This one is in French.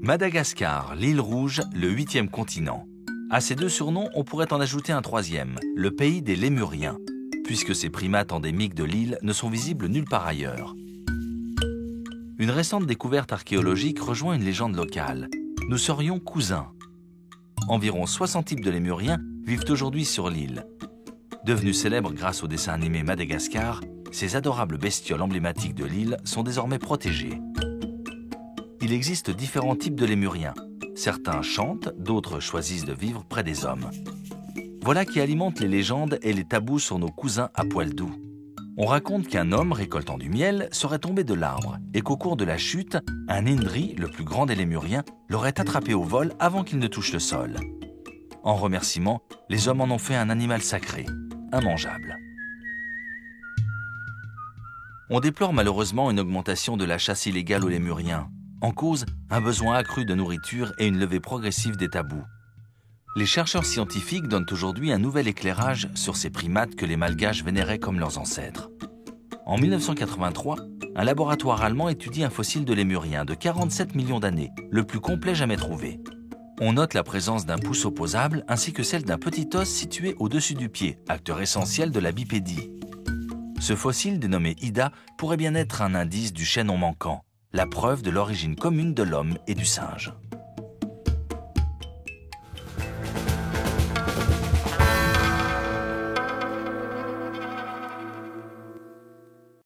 Madagascar, l'île rouge, le 8e continent. À ces deux surnoms, on pourrait en ajouter un troisième, le pays des lémuriens, puisque ces primates endémiques de l'île ne sont visibles nulle part ailleurs. Une récente découverte archéologique rejoint une légende locale. Nous serions cousins. Environ 60 types de lémuriens vivent aujourd'hui sur l'île. Devenus célèbres grâce au dessin animé Madagascar, ces adorables bestioles emblématiques de l'île sont désormais protégées. Il existe différents types de lémuriens. Certains chantent, d'autres choisissent de vivre près des hommes. Voilà qui alimente les légendes et les tabous sur nos cousins à poil doux. On raconte qu'un homme récoltant du miel serait tombé de l'arbre et qu'au cours de la chute, un Indri, le plus grand des lémuriens, l'aurait attrapé au vol avant qu'il ne touche le sol. En remerciement, les hommes en ont fait un animal sacré, immangeable. On déplore malheureusement une augmentation de la chasse illégale aux lémuriens. En cause, un besoin accru de nourriture et une levée progressive des tabous. Les chercheurs scientifiques donnent aujourd'hui un nouvel éclairage sur ces primates que les Malgaches vénéraient comme leurs ancêtres. En 1983, un laboratoire allemand étudie un fossile de lémurien de 47 millions d'années, le plus complet jamais trouvé. On note la présence d'un pouce opposable ainsi que celle d'un petit os situé au-dessus du pied, acteur essentiel de la bipédie. Ce fossile, dénommé Ida, pourrait bien être un indice du chaînon manquant, la preuve de l'origine commune de l'homme et du singe.